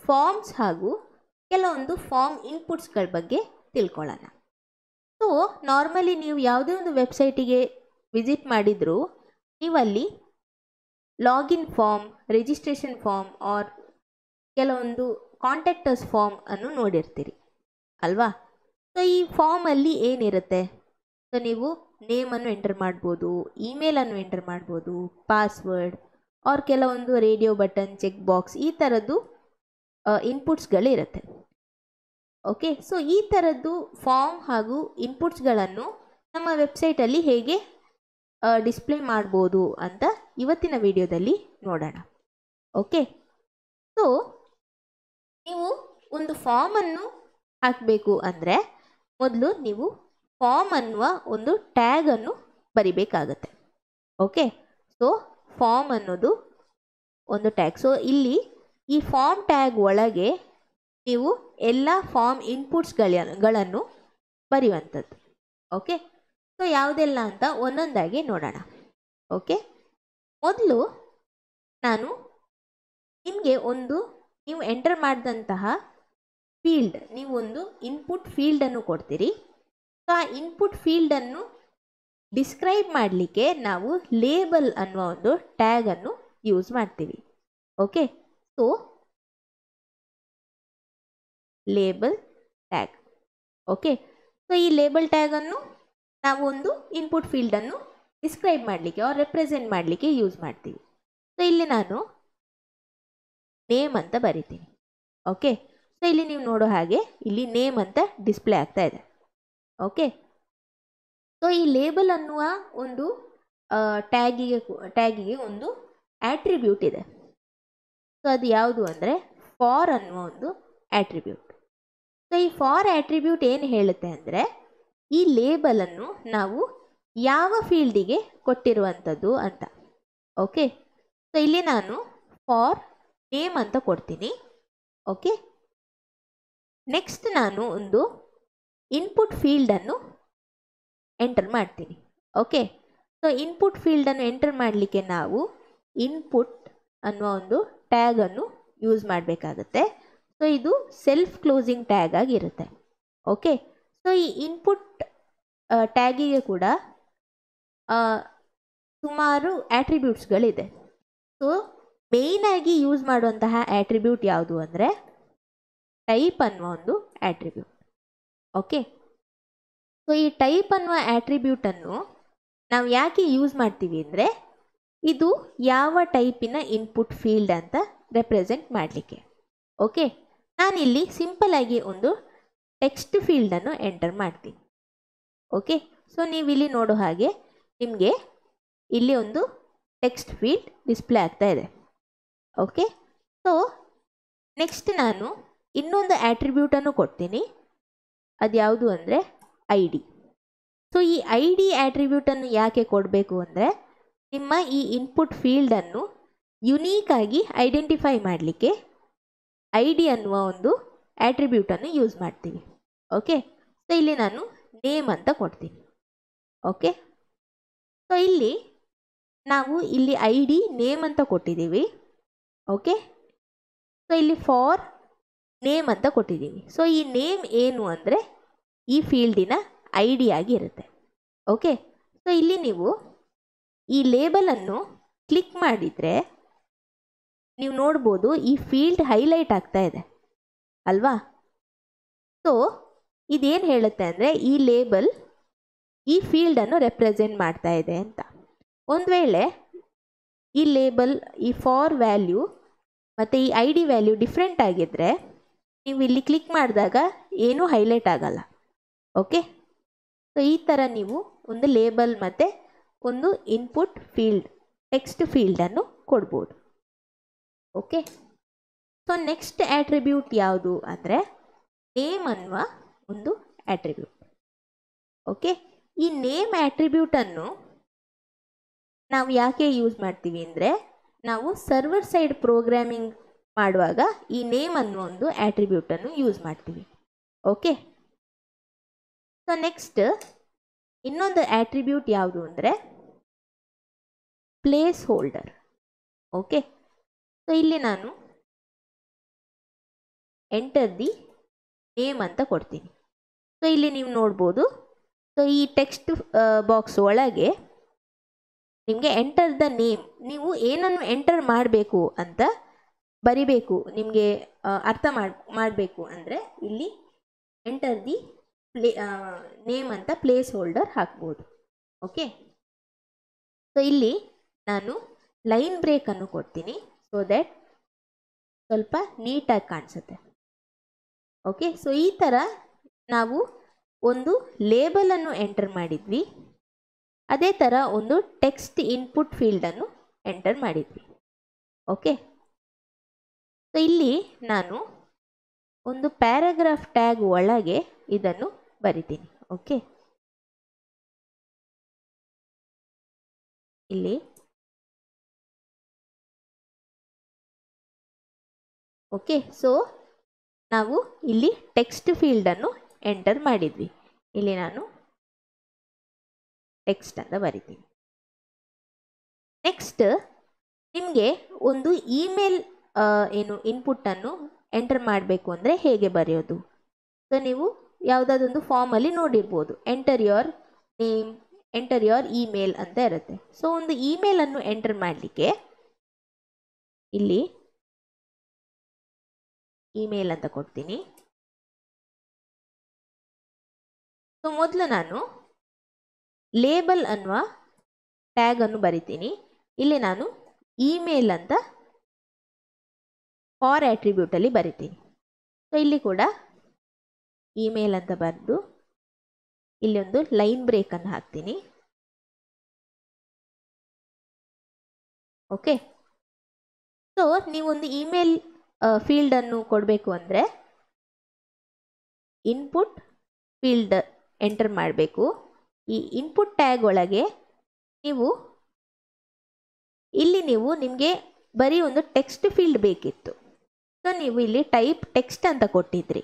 Forms ಹಾಗೂ ಕೆಲವೊಂದು form ಇನ್ಪುಟ್ಸ್ಗಳ ಬಗ್ಗೆ ತಿಳ್ಕೊಳ್ಳೋಣ. ಸೊ ನಾರ್ಮಲಿ ನೀವು ಯಾವುದೇ ಒಂದು ವೆಬ್ಸೈಟಿಗೆ ವಿಸಿಟ್ ಮಾಡಿದರೂ ನೀವಲ್ಲಿ login form, registration form or ಕೆಲವೊಂದು ಕಾಂಟ್ಯಾಕ್ಟರ್ಸ್ ಫಾರ್ಮ್ ಅನ್ನು ನೋಡಿರ್ತೀರಿ ಅಲ್ವಾ. ಸೊ ಈ ಫಾರ್ಮಲ್ಲಿ ಏನಿರುತ್ತೆ, ಸೊ ನೀವು ನೇಮನ್ನು ಎಂಟರ್ ಮಾಡ್ಬೋದು, ಇಮೇಲನ್ನು ಎಂಟರ್ ಮಾಡ್ಬೋದು, ಪಾಸ್ವರ್ಡ್ ಆರ್ ಕೆಲವೊಂದು ರೇಡಿಯೋ ಬಟನ್, ಚೆಕ್ ಬಾಕ್ಸ್ ಈ ಥರದ್ದು ಇನ್ಪುಟ್ಸ್ಗಳಿರುತ್ತೆ. ಓಕೆ, ಸೊ ಈ ಥರದ್ದು ಫಾರ್ಮ್ ಹಾಗೂ ಇನ್ಪುಟ್ಸ್ಗಳನ್ನು ನಮ್ಮ ವೆಬ್ಸೈಟಲ್ಲಿ ಹೇಗೆ ಡಿಸ್ಪ್ಲೇ ಮಾಡ್ಬೋದು ಅಂತ ಇವತ್ತಿನ ವಿಡಿಯೋದಲ್ಲಿ ನೋಡೋಣ. ಓಕೆ, ಸೊ ನೀವು ಒಂದು ಫಾರ್ಮನ್ನು ಹಾಕಬೇಕು ಅಂದರೆ ಮೊದಲು ನೀವು ಫಾರ್ಮ್ ಅನ್ನುವ ಒಂದು ಟ್ಯಾಗನ್ನು ಬರಿಬೇಕಾಗತ್ತೆ. ಓಕೆ, ಸೊ ಫಾರ್ಮ್ ಅನ್ನೋದು ಒಂದು ಟ್ಯಾಗ್. ಸೊ ಇಲ್ಲಿ ಈ ಫಾರ್ಮ್ ಟ್ಯಾಗ್ ಒಳಗೆ ನೀವು ಎಲ್ಲ ಫಾರ್ಮ್ ಇನ್ಪುಟ್ಸ್ಗಳನ್ನು ಬರೆಯುವಂಥದ್ದು. ಓಕೆ, ಸೊ ಯಾವುದೆಲ್ಲ ಅಂತ ಒಂದೊಂದಾಗಿ ನೋಡೋಣ. ಓಕೆ, ಮೊದಲು ನಾನು ನಿಮಗೆ ನೀವು ಎಂಟರ್ ಮಾಡಿದಂತಹ ಫೀಲ್ಡ್, ನೀವು ಒಂದು ಇನ್ಪುಟ್ ಫೀಲ್ಡನ್ನು ಕೊಡ್ತೀರಿ. ಸೊ ಆ ಇನ್ಪುಟ್ ಫೀಲ್ಡನ್ನು ಡಿಸ್ಕ್ರೈಬ್ ಮಾಡಲಿಕ್ಕೆ ನಾವು ಲೇಬಲ್ ಅನ್ನುವ ಒಂದು ಟ್ಯಾಗನ್ನು ಯೂಸ್ ಮಾಡ್ತೀವಿ. Okay, so label tag. Okay, so ಈ ಲೇಬಲ್ ಟ್ಯಾಗನ್ನು ನಾವು ಒಂದು ಇನ್ಪುಟ್ ಫೀಲ್ಡನ್ನು ಡಿಸ್ಕ್ರೈಬ್ ಮಾಡಲಿಕ್ಕೆ ಆರ್ ರೆಪ್ರೆಸೆಂಟ್ ಮಾಡಲಿಕ್ಕೆ ಯೂಸ್ ಮಾಡ್ತೀವಿ. ಸೊ ಇಲ್ಲಿ ನಾನು ನೇಮ್ ಅಂತ ಬರಿತೀನಿ. ಓಕೆ, ಸೊ ಇಲ್ಲಿ ನೀವು ನೋಡೋ ಹಾಗೆ ಇಲ್ಲಿ ನೇಮ್ ಅಂತ ಡಿಸ್ಪ್ಲೇ ಆಗ್ತಾ ಇದೆ. ಓಕೆ, ಸೊ ಈ ಲೇಬಲ್ ಅನ್ನುವ ಒಂದು ಟ್ಯಾಗಿಗೆ ಒಂದು ಆಟ್ರಿಬ್ಯೂಟ್ ಇದೆ. ಸೊ ಅದು ಯಾವುದು ಅಂದರೆ ಫಾರ್ ಅನ್ನುವ ಒಂದು ಆಟ್ರಿಬ್ಯೂಟ್. ಸೊ ಈ ಫಾರ್ ಆಟ್ರಿಬ್ಯೂಟ್ ಏನು ಹೇಳುತ್ತೆ ಅಂದರೆ ಈ ಲೇಬಲನ್ನು ನಾವು ಯಾವ ಫೀಲ್ಡಿಗೆ ಕೊಟ್ಟಿರುವಂಥದ್ದು ಅಂತ. ಓಕೆ, ಸೊ ಇಲ್ಲಿ ನಾನು ಫಾರ್ ನೇಮ್ ಅಂತ ಕೊಡ್ತೀನಿ. ಓಕೆ, ನೆಕ್ಸ್ಟ್ ನಾನು ಒಂದು ಇನ್ಪುಟ್ ಫೀಲ್ಡನ್ನು ಎಂಟರ್ ಮಾಡ್ತೀನಿ. ಓಕೆ, ಸೊ ಇನ್ಪುಟ್ ಫೀಲ್ಡನ್ನು ಎಂಟರ್ ಮಾಡಲಿಕ್ಕೆ ನಾವು ಇನ್ಪುಟ್ ಅನ್ನುವ ಒಂದು ಟ್ಯಾಗನ್ನು ಯೂಸ್ ಮಾಡಬೇಕಾಗತ್ತೆ. ಸೊ ಇದು ಸೆಲ್ಫ್ ಕ್ಲೋಸಿಂಗ್ ಟ್ಯಾಗ್ ಆಗಿರುತ್ತೆ. ಓಕೆ, ಸೊ ಈ ಇನ್ಪುಟ್ ಟ್ಯಾಗಿಗೆ ಕೂಡ ಸುಮಾರು ಆಟ್ರಿಬ್ಯೂಟ್ಸ್ಗಳಿದೆ. ಸೊ ಮೇಯ್ನಾಗಿ ಯೂಸ್ ಮಾಡುವಂತಹ ಆಟ್ರಿಬ್ಯೂಟ್ ಯಾವುದು ಅಂದರೆ ಟೈಪ್ ಅನ್ನುವ ಒಂದು ಆಟ್ರಿಬ್ಯೂಟ್. ಓಕೆ, ಸೊ ಈ ಟೈಪ್ ಅನ್ನುವ ಆಟ್ರಿಬ್ಯೂಟನ್ನು ನಾವು ಯಾಕೆ ಯೂಸ್ ಮಾಡ್ತೀವಿ ಅಂದರೆ ಇದು ಯಾವ ಟೈಪಿನ ಇನ್ಪುಟ್ ಫೀಲ್ಡ್ ಅಂತ ರೆಪ್ರೆಸೆಂಟ್ ಮಾಡಲಿಕ್ಕೆ. ಓಕೆ, ನಾನಿಲ್ಲಿ ಸಿಂಪಲ್ಲಾಗಿ ಒಂದು ಟೆಕ್ಸ್ಟ್ ಫೀಲ್ಡನ್ನು ಎಂಟರ್ ಮಾಡ್ತೀನಿ. ಓಕೆ, ಸೊ ನೀವು ಇಲ್ಲಿ ನೋಡೋ ಹಾಗೆ ನಿಮಗೆ ಇಲ್ಲಿ ಒಂದು ಟೆಕ್ಸ್ಟ್ ಫೀಲ್ಡ್ ಡಿಸ್ಪ್ಲೇ ಆಗ್ತಾ ಇದೆ. ಓಕೆ, ಸೊ ನೆಕ್ಸ್ಟ್ ನಾನು ಇನ್ನೊಂದು ಆಟ್ರಿಬ್ಯೂಟನ್ನು ಕೊಡ್ತೀನಿ. ಅದು ಯಾವುದು ಅಂದರೆ ಐ ಡಿ. ಸೊ ಈ ಐ ಡಿ ಆಟ್ರಿಬ್ಯೂಟನ್ನು ಯಾಕೆ ಕೊಡಬೇಕು ಅಂದರೆ ನಿಮ್ಮ ಈ ಇನ್ಪುಟ್ ಫೀಲ್ಡನ್ನು ಯುನೀಕಾಗಿ ಐಡೆಂಟಿಫೈ ಮಾಡಲಿಕ್ಕೆ ಐ ಡಿ ಅನ್ನುವ ಒಂದು ಆಟ್ರಿಬ್ಯೂಟನ್ನು ಯೂಸ್ ಮಾಡ್ತೀವಿ. ಓಕೆ, ಸೊ ಇಲ್ಲಿ ನಾನು ನೇಮ್ ಅಂತ ಕೊಡ್ತೀನಿ. ಓಕೆ, ಸೊ ಇಲ್ಲಿ ನಾವು ಇಲ್ಲಿ ಐ ಡಿ ನೇಮ್ ಅಂತ ಕೊಟ್ಟಿದ್ದೀವಿ. ಓಕೆ, ಸೊ ಇಲ್ಲಿ ಫಾರ್ ನೇಮ್ ಅಂತ ಕೊಟ್ಟಿದ್ದೀವಿ. ಸೊ ಈ ನೇಮ್ ಏನು ಅಂದರೆ ಈ ಫೀಲ್ಡಿನ ಐ ಡಿ ಆಗಿ ಇರುತ್ತೆ. ಓಕೆ, ಸೊ ಇಲ್ಲಿ ನೀವು ಈ ಲೇಬಲನ್ನು ಕ್ಲಿಕ್ ಮಾಡಿದರೆ ನೀವು ನೋಡ್ಬೋದು ಈ ಫೀಲ್ಡ್ ಹೈಲೈಟ್ ಆಗ್ತಾ ಇದೆ ಅಲ್ವಾ. ಸೊ ಇದೇನು ಹೇಳುತ್ತೆ ಅಂದರೆ ಈ ಲೇಬಲ್ ಈ ಫೀಲ್ಡನ್ನು ರೆಪ್ರೆಸೆಂಟ್ ಮಾಡ್ತಾ ಇದೆ ಅಂತ. ಒಂದು ವೇಳೆ ಈ ಲೇಬಲ್, ಈ ಫಾರ್ ವ್ಯಾಲ್ಯೂ ಮತ್ತು ಈ ಐ ಡಿ ವ್ಯಾಲ್ಯೂ ಡಿಫ್ರೆಂಟ್ ಆಗಿದ್ದರೆ ನೀವು ಇಲ್ಲಿ ಕ್ಲಿಕ್ ಮಾಡಿದಾಗ ಏನೂ ಹೈಲೈಟ್ ಆಗಲ್ಲ. ಓಕೆ, ಸೊ ಈ ಥರ ನೀವು ಒಂದು ಲೇಬಲ್ ಮತ್ತು ಒಂದು ಇನ್ಪುಟ್ ಫೀಲ್ಡ್, ಟೆಕ್ಸ್ಟ್ ಫೀಲ್ಡನ್ನು ಕೊಡ್ಬೋದು. ಓಕೆ, ಸೊ ನೆಕ್ಸ್ಟ್ ಆಟ್ರಿಬ್ಯೂಟ್ ಯಾವುದು ಅಂದರೆ ನೇಮ್ ಅನ್ನುವ ಒಂದು ಆಟ್ರಿಬ್ಯೂಟ್. ಓಕೆ, ಈ ನೇಮ್ ಆಟ್ರಿಬ್ಯೂಟನ್ನು ನಾವು ಯಾಕೆ ಯೂಸ್ ಮಾಡ್ತೀವಿ ಅಂದರೆ ನಾವು ಸರ್ವರ್ ಸೈಡ್ ಪ್ರೋಗ್ರಾಮಿಂಗ್ ಮಾಡುವಾಗ ಈ ನೇಮ್ ಅನ್ನೋ ಒಂದು ಆಟ್ರಿಬ್ಯೂಟನ್ನು ಯೂಸ್ ಮಾಡ್ತೀವಿ. ಓಕೆ, ಸೊ ನೆಕ್ಸ್ಟ್ ಇನ್ನೊಂದು ಆಟ್ರಿಬ್ಯೂಟ್ ಯಾವುದು ಅಂದರೆ ಪ್ಲೇಸ್ ಹೋಲ್ಡರ್. ಓಕೆ, ಸೊ ಇಲ್ಲಿ ನಾನು ಎಂಟರ್ ದಿ ನೇಮ್ ಅಂತ ಕೊಡ್ತೀನಿ. ಸೊ ಇಲ್ಲಿ ನೀವು ನೋಡ್ಬೋದು. ಸೊ ಈ ಟೆಕ್ಸ್ಟ್ ಬಾಕ್ಸ್ ಒಳಗೆ ನಿಮಗೆ ಎಂಟರ್ ದ ನೇಮ್, ನೀವು ಏನನ್ನು ಎಂಟರ್ ಮಾಡಬೇಕು ಅಂತ ಬರಿಬೇಕು, ನಿಮಗೆ ಅರ್ಥ ಮಾಡಬೇಕು ಅಂದರೆ ಇಲ್ಲಿ ಎಂಟರ್ ದಿ ನೇಮ್ ಅಂತ ಪ್ಲೇಸ್ ಹೋಲ್ಡರ್ ಹಾಕ್ಬೋದು. ಓಕೆ, ಸೊ ಇಲ್ಲಿ ನಾನು ಲೈನ್ ಬ್ರೇಕನ್ನು ಕೊಡ್ತೀನಿ ಸೊ ದ್ಯಾಟ್ ಸ್ವಲ್ಪ ನೀಟಾಗಿ ಕಾಣಿಸುತ್ತೆ. ಓಕೆ, ಸೊ ಈ ಥರ ನಾವು ಒಂದು ಲೇಬಲನ್ನು ಎಂಟರ್ ಮಾಡಿದ್ವಿ, ಅದೇ ಥರ ಒಂದು ಟೆಕ್ಸ್ಟ್ ಇನ್ಪುಟ್ ಫೀಲ್ಡನ್ನು ಎಂಟರ್ ಮಾಡಿದ್ವಿ. ಓಕೆ, ಸೊ ಇಲ್ಲಿ ನಾನು ಒಂದು ಪ್ಯಾರಾಗ್ರಾಫ್ ಟ್ಯಾಗ್ ಒಳಗೆ ಇದನ್ನು ಬರಿತೀನಿ. ಓಕೆ, ಇಲ್ಲಿ ಓಕೆ, ಸೊ ನಾವು ಇಲ್ಲಿ ಟೆಕ್ಸ್ಟ್ ಫೀಲ್ಡನ್ನು ಎಂಟರ್ ಮಾಡಿದ್ವಿ. ಇಲ್ಲಿ ನಾನು ಟೆಕ್ಸ್ಟ್ ಅಂತ ಬರಿತೀನಿ. ನೆಕ್ಸ್ಟ್ ನಿಮಗೆ ಒಂದು ಇಮೇಲ್ ಏನು ಇನ್ಪುಟ್ಟನ್ನು ಎಂಟರ್ ಮಾಡಬೇಕು ಅಂದರೆ ಹೇಗೆ ಬರೆಯೋದು? ಸೊ ನೀವು ಯಾವುದಾದೊಂದು ಫಾರ್ಮಲ್ಲಿ ನೋಡಿರ್ಬೋದು, enter your name, enter your email ಅಂತ ಇರುತ್ತೆ. ಸೊ ಒಂದು ಇಮೇಲನ್ನು ಎಂಟರ್ ಮಾಡಲಿಕ್ಕೆ ಇಲ್ಲಿ ಇಮೇಲ್ ಅಂತ ಕೊಡ್ತೀನಿ. ಸೊ ಮೊದಲು ನಾನು ಲೇಬಲ್ ಅನ್ನುವ ಟ್ಯಾಗ್ ಅನ್ನು ಬರಿತೀನಿ. ಇಲ್ಲಿ ನಾನು ಇಮೇಲ್ ಅಂತ ಫಾರ್ ಆಟ್ರಿಬ್ಯೂಟಲ್ಲಿ ಬರಿತೀನಿ. ಸೊ ಇಲ್ಲಿ ಕೂಡ ಇಮೇಲ್ ಅಂತ ಬರೆದು ಇಲ್ಲಿ ಒಂದು ಲೈನ್ ಬ್ರೇಕನ್ನು ಹಾಕ್ತೀನಿ. ಓಕೆ, ಸೊ ನೀವೊಂದು ಇಮೇಲ್ ಫೀಲ್ಡನ್ನು ಕೊಡಬೇಕು ಅಂದರೆ ಇನ್ಪುಟ್ ಫೀಲ್ಡ್ ಎಂಟರ್ ಮಾಡಬೇಕು. ಈ ಇನ್ಪುಟ್ ಟ್ಯಾಗ್ ಒಳಗೆ ನೀವು ನಿಮಗೆ ಬರೀ ಒಂದು ಟೆಕ್ಸ್ಟ್ ಫೀಲ್ಡ್ ಬೇಕಿತ್ತು. ಸೊ ನೀವು ಇಲ್ಲಿ ಟೈಪ್ ಟೆಕ್ಸ್ಟ್ ಅಂತ ಕೊಟ್ಟಿದ್ರಿ,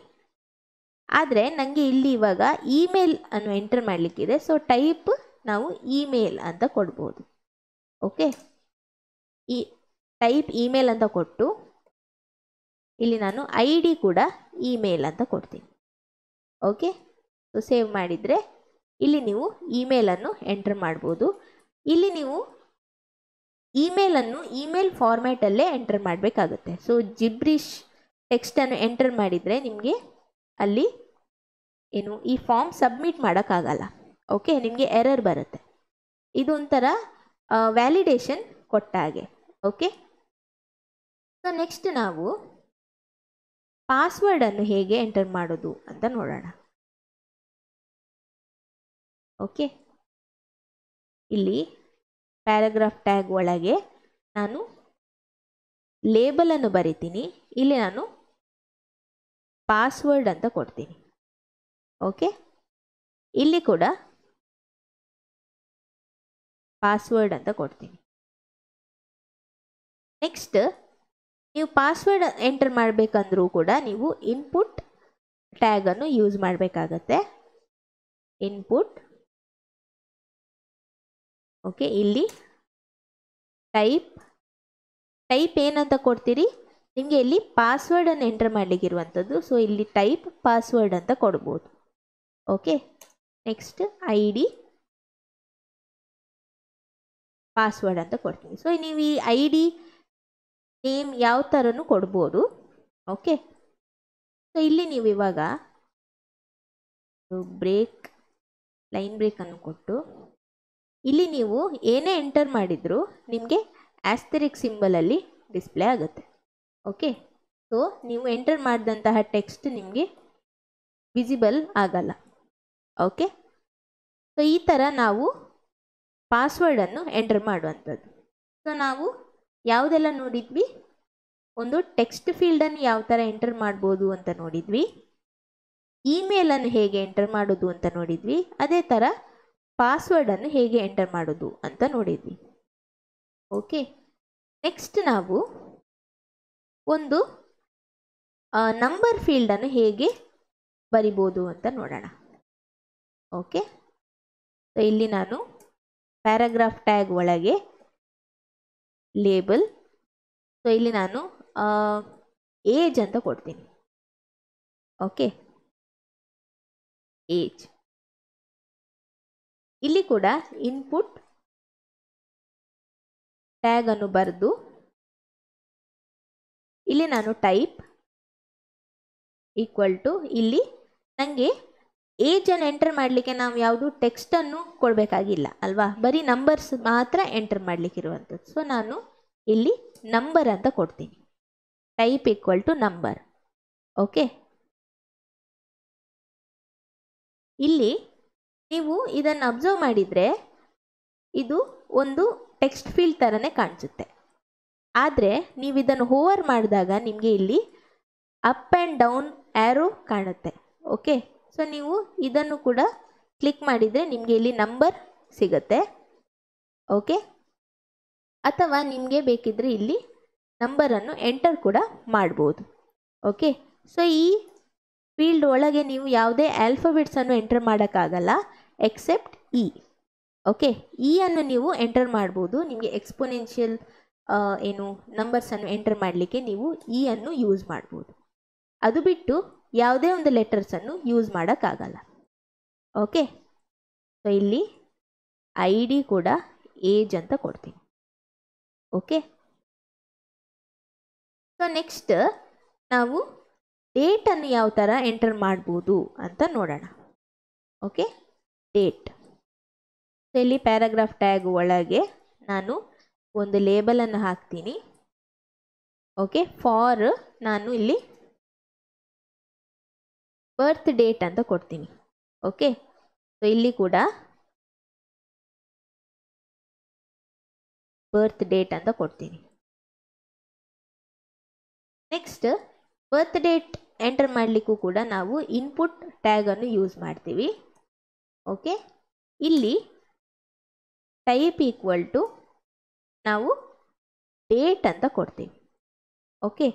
ಆದರೆ ನನಗೆ ಇಲ್ಲಿ ಇವಾಗ ಇಮೇಲ್ ಅನ್ನು ಎಂಟರ್ ಮಾಡಲಿಕ್ಕಿದೆ. ಸೊ ಟೈಪ್ ನಾವು ಇಮೇಲ್ ಅಂತ ಕೊಡ್ಬೋದು. ಓಕೆ, ಈ ಟೈಪ್ ಇಮೇಲ್ ಅಂತ ಕೊಟ್ಟು ಇಲ್ಲಿ ನಾನು ಐ ಡಿ ಕೂಡ ಇಮೇಲ್ ಅಂತ ಕೊಡ್ತೀನಿ. ಓಕೆ, ಸೊ ಸೇವ್ ಮಾಡಿದರೆ ಇಲ್ಲಿ ನೀವು ಇಮೇಲನ್ನು ಎಂಟರ್ ಮಾಡ್ಬೋದು. ಇಲ್ಲಿ ನೀವು ಇಮೇಲನ್ನು ಇಮೇಲ್ ಫಾರ್ಮ್ಯಾಟಲ್ಲೇ ಎಂಟರ್ ಮಾಡಬೇಕಾಗುತ್ತೆ. ಸೊ ಜಿಬ್ರಿಷ್ ಟೆಕ್ಸ್ಟನ್ನು ಎಂಟರ್ ಮಾಡಿದರೆ ನಿಮಗೆ ಅಲ್ಲಿ ಏನು ಈ ಫಾರ್ಮ್ ಸಬ್ಮಿಟ್ ಮಾಡೋಕ್ಕಾಗಲ್ಲ. ಓಕೆ, ನಿಮಗೆ ಎರರ್ ಬರುತ್ತೆ. ಇದು ಒಂಥರ ವ್ಯಾಲಿಡೇಷನ್ ಕೊಟ್ಟ ಹಾಗೆ. ಓಕೆ, ಸೊ ನೆಕ್ಸ್ಟ್ ನಾವು ಪಾಸ್ವರ್ಡನ್ನು ಹೇಗೆ ಎಂಟರ್ ಮಾಡೋದು ಅಂತ ನೋಡೋಣ. ಓಕೆ, ಇಲ್ಲಿ ಪ್ಯಾರಾಗ್ರಾಫ್ ಟ್ಯಾಗ್ ಒಳಗೆ ನಾನು ಲೇಬಲನ್ನು ಬರಿತೀನಿ. ಇಲ್ಲಿ ನಾನು ಪಾಸ್ವರ್ಡ್ ಅಂತ ಕೊಡ್ತೀನಿ. ಓಕೆ, ಇಲ್ಲಿ ಕೂಡ ಪಾಸ್ವರ್ಡ್ ಅಂತ ಕೊಡ್ತೀನಿ. ನೆಕ್ಸ್ಟ್ ನೀವು ಪಾಸ್ವರ್ಡ್ ಎಂಟರ್ ಮಾಡಬೇಕಂದ್ರೂ ಕೂಡ ನೀವು ಇನ್ಪುಟ್ ಟ್ಯಾಗನ್ನು ಯೂಸ್ ಮಾಡಬೇಕಾಗತ್ತೆ. ಇನ್ಪುಟ್. ಓಕೆ, ಇಲ್ಲಿ ಟೈಪ್ ಏನಂತ ಕೊಡ್ತೀರಿ, ನಿಮಗೆ ಇಲ್ಲಿ ಪಾಸ್ವರ್ಡನ್ನು ಎಂಟರ್ ಮಾಡಲಿಕ್ಕಿರುವಂಥದ್ದು. ಸೊ ಇಲ್ಲಿ ಟೈಪ್ ಪಾಸ್ವರ್ಡ್ ಅಂತ ಕೊಡ್ಬೋದು. Okay, next I D password ಅಂತ ಕೊಡ್ತೀನಿ. ಸೊ ನೀವು ಈ ಐ ಡಿ ನೇಮ್ ಯಾವ ಥರನೂ ಕೊಡ್ಬೋದು. ಓಕೆ, ಸೊ ಇಲ್ಲಿ ನೀವು ಇವಾಗ ಲೈನ್ ಬ್ರೇಕನ್ನು ಕೊಟ್ಟು ಇಲ್ಲಿ ನೀವು ಏನೇ ಎಂಟರ್ ಮಾಡಿದರೂ ನಿಮಗೆ ಆಸ್ಟರಿಕ್ ಸಿಂಬಲಲ್ಲಿ ಡಿಸ್ಪ್ಲೇ ಆಗುತ್ತೆ. ಓಕೆ, ಸೊ ನೀವು ಎಂಟರ್ ಮಾಡಿದಂತಹ ಟೆಕ್ಸ್ಟ್ ನಿಮಗೆ ವಿಸಿಬಲ್ ಆಗಲ್ಲ. ಓಕೆ, ಸೊ ಈ ಥರ ನಾವು ಪಾಸ್ವರ್ಡನ್ನು ಎಂಟರ್ ಮಾಡುವಂಥದ್ದು. ಸೊ ನಾವು ಯಾವುದೆಲ್ಲ ನೋಡಿದ್ವಿ, ಒಂದು ಟೆಕ್ಸ್ಟ್ ಫೀಲ್ಡನ್ನು ಯಾವ ಥರ ಎಂಟರ್ ಮಾಡ್ಬೋದು ಅಂತ ನೋಡಿದ್ವಿ, ಇಮೇಲನ್ನು ಹೇಗೆ ಎಂಟರ್ ಮಾಡೋದು ಅಂತ ನೋಡಿದ್ವಿ, ಅದೇ ಥರ ಪಾಸ್ವರ್ಡನ್ನು ಹೇಗೆ ಎಂಟರ್ ಮಾಡೋದು ಅಂತ ನೋಡಿದ್ವಿ. ಓಕೆ, ನೆಕ್ಸ್ಟ್ ನಾವು ಒಂದು ನಂಬರ್ ಫೀಲ್ಡನ್ನು ಹೇಗೆ ಬರಿಬೋದು ಅಂತ ನೋಡೋಣ. ಓಕೆ, ಸೊ ಇಲ್ಲಿ ನಾನು ಪ್ಯಾರಾಗ್ರಾಫ್ ಟ್ಯಾಗ್ ಒಳಗೆ ಲೇಬಲ್, ಸೊ ಇಲ್ಲಿ ನಾನು ಏಜ್ ಅಂತ ಕೊಡ್ತೀನಿ. Okay, age. ಇಲ್ಲಿ ಕೂಡ ಇನ್ಪುಟ್ ಟ್ಯಾಗ್ ಅನ್ನು ಬರೆದು ಇಲ್ಲಿ ನಾನು ಟೈಪ್ ಈಕ್ವಲ್ ಟು, ಇಲ್ಲಿ ನನಗೆ ಏಜ್ ಅನ್ನು ಎಂಟರ್ ಮಾಡಲಿಕ್ಕೆ ನಾವು ಯಾವುದು ಟೆಕ್ಸ್ಟ್ ಅನ್ನು ಕೊಡಬೇಕಾಗಿಲ್ಲ ಅಲ್ವಾ, ಬರೀ ನಂಬರ್ಸ್ ಮಾತ್ರ ಎಂಟರ್ ಮಾಡಲಿಕ್ಕೆ ಇರುವಂಥದ್ದು. ಸೊ ನಾನು ಇಲ್ಲಿ ನಂಬರ್ ಅಂತ ಕೊಡ್ತೀನಿ, type equal to number. Okay, ಇಲ್ಲಿ ನೀವು ಇದನ್ನು ಅಬ್ಸರ್ವ್ ಮಾಡಿದರೆ ಇದು ಒಂದು ಟೆಕ್ಸ್ಟ್ ಫೀಲ್ಡ್ ಥರನೇ ಕಾಣಿಸುತ್ತೆ. ಆದರೆ ನೀವು ಇದನ್ನು ಹೋವರ್ ಮಾಡಿದಾಗ ನಿಮಗೆ ಇಲ್ಲಿ ಅಪ್ ಆ್ಯಂಡ್ ಡೌನ್ ಆ್ಯರೋ ಕಾಣುತ್ತೆ. ಓಕೆ, ಸೊ ನೀವು ಇದನ್ನು ಕೂಡ ಕ್ಲಿಕ್ ಮಾಡಿದರೆ ನಿಮಗೆ ಇಲ್ಲಿ ನಂಬರ್ ಸಿಗುತ್ತೆ. ಓಕೆ, ಅಥವಾ ನಿಮಗೆ ಬೇಕಿದ್ರೆ ಇಲ್ಲಿ ನಂಬರನ್ನು ಎಂಟರ್ ಕೂಡ ಮಾಡ್ಬೋದು. ಓಕೆ, ಸೊ ಈ ಫೀಲ್ಡ್ ಒಳಗೆ ನೀವು ಯಾವುದೇ ಆಲ್ಫಾಬೆಟ್ಸನ್ನು ಎಂಟರ್ ಮಾಡೋಕ್ಕಾಗಲ್ಲ ಎಕ್ಸೆಪ್ಟ್ ಇ. ಓಕೆ, ಇ ಅನ್ನು ನೀವು ಎಂಟರ್ ಮಾಡ್ಬೋದು. ನಿಮಗೆ ಎಕ್ಸ್ಪೋನೆನ್ಷಿಯಲ್ ಏನು ನಂಬರ್ಸನ್ನು ಎಂಟರ್ ಮಾಡಲಿಕ್ಕೆ ನೀವು ಇ ಅನ್ನು ಯೂಸ್ ಮಾಡ್ಬೋದು. ಅದು ಬಿಟ್ಟು ಯಾವುದೇ ಒಂದು ಲೆಟರ್ಸನ್ನು ಯೂಸ್ ಮಾಡೋಕ್ಕಾಗಲ್ಲ. ಓಕೆ, ಸೊ ಇಲ್ಲಿ ಐ ಡಿ ಕೂಡ ಏಜ್ ಅಂತ ಕೊಡ್ತೀನಿ. ಓಕೆ, ಸೊ ನೆಕ್ಸ್ಟ್ ನಾವು ಡೇಟನ್ನು ಯಾವ ಥರ ಎಂಟರ್ ಮಾಡ್ಬೋದು ಅಂತ ನೋಡೋಣ. Okay, date. ಸೊ ಇಲ್ಲಿ ಪ್ಯಾರಾಗ್ರಾಫ್ ಟ್ಯಾಗ್ ಒಳಗೆ ನಾನು ಒಂದು ಲೇಬಲನ್ನು ಹಾಕ್ತೀನಿ. ಓಕೆ, ಫಾರ್ ನಾನು ಇಲ್ಲಿ ಬರ್ತ್ ಡೇಟ್ ಅಂತ ಕೊಡ್ತೀನಿ. ಓಕೆ, ಸೊ ಇಲ್ಲಿ ಕೂಡ ಬರ್ತ್ ಡೇಟ್ ಅಂತ ಕೊಡ್ತೀನಿ. ನೆಕ್ಸ್ಟ್ ಬರ್ತ್ ಡೇಟ್ ಎಂಟರ್ ಮಾಡಲಿಕ್ಕೂ ಕೂಡ ನಾವು ಇನ್ಪುಟ್ ಟ್ಯಾಗನ್ನು ಯೂಸ್ ಮಾಡ್ತೀವಿ. ಓಕೆ, ಇಲ್ಲಿ ಟೈಪ್ ಈಕ್ವಲ್ ಟು ನಾವು ಡೇಟ್ ಅಂತ ಕೊಡ್ತೀವಿ. ಓಕೆ,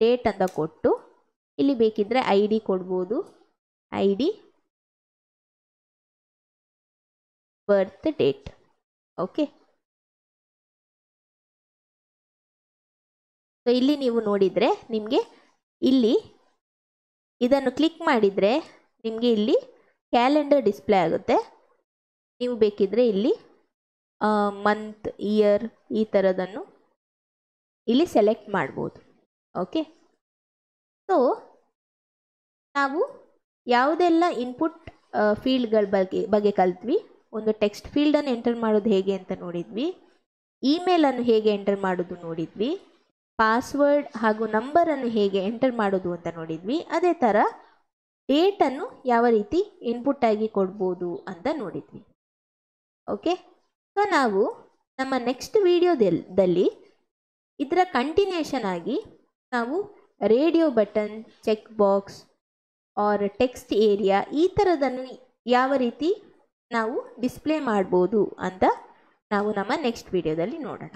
ಡೇಟ್ ಅಂತ ಕೊಟ್ಟು ಇಲ್ಲಿ ಬೇಕಿದ್ರೆ ಐ ಡಿ ಕೊಡ್ಬೋದು, I D birth date. Okay, so ಇಲ್ಲಿ ನೀವು ನೋಡಿದರೆ ನಿಮಗೆ ಇಲ್ಲಿ ಇದನ್ನು ಕ್ಲಿಕ್ ಮಾಡಿದರೆ ನಿಮಗೆ ಇಲ್ಲಿ ಕ್ಯಾಲೆಂಡರ್ ಡಿಸ್ಪ್ಲೇ ಆಗುತ್ತೆ. ನೀವು ಬೇಕಿದ್ರೆ ಇಲ್ಲಿ ಮಂತ್, ಇಯರ್ ಈ ಥರದನ್ನು ಇಲ್ಲಿ ಸೆಲೆಕ್ಟ್ ಮಾಡ್ಬೋದು. ಓಕೆ, ಸೊ ನಾವು ಯಾವುದೆಲ್ಲ ಇನ್ಪುಟ್ ಫೀಲ್ಡ್ಗಳ ಬಗ್ಗೆ ಕಲ್ತ್ವಿ. ಒಂದು ಟೆಕ್ಸ್ಟ್ ಫೀಲ್ಡನ್ನು ಎಂಟರ್ ಮಾಡೋದು ಹೇಗೆ ಅಂತ ನೋಡಿದ್ವಿ, ಇಮೇಲನ್ನು ಹೇಗೆ ಎಂಟರ್ ಮಾಡೋದು ನೋಡಿದ್ವಿ, ಪಾಸ್ವರ್ಡ್ ಹಾಗೂ ನಂಬರನ್ನು ಹೇಗೆ ಎಂಟರ್ ಮಾಡೋದು ಅಂತ ನೋಡಿದ್ವಿ. ಅದೇ ಥರ ಡೇಟನ್ನು ಯಾವ ರೀತಿ ಇನ್ಪುಟ್ ಆಗಿ ಕೊಡ್ಬೋದು ಅಂತ ನೋಡಿದ್ವಿ. ಓಕೆ, ಸೊ ನಾವು ನಮ್ಮ ನೆಕ್ಸ್ಟ್ ವಿಡಿಯೋದಲ್ಲಿ ಇದರ ಕಂಟಿನ್ಯೂಷನ್ ಆಗಿ ನಾವು radio button, check box or text area ಈ ಥರದನ್ನು ಯಾವ ರೀತಿ ನಾವು ಡಿಸ್ಪ್ಲೇ ಮಾಡ್ಬೋದು ಅಂತ ನಾವು ನಮ್ಮ ನೆಕ್ಸ್ಟ್ ವಿಡಿಯೋದಲ್ಲಿ ನೋಡೋಣ.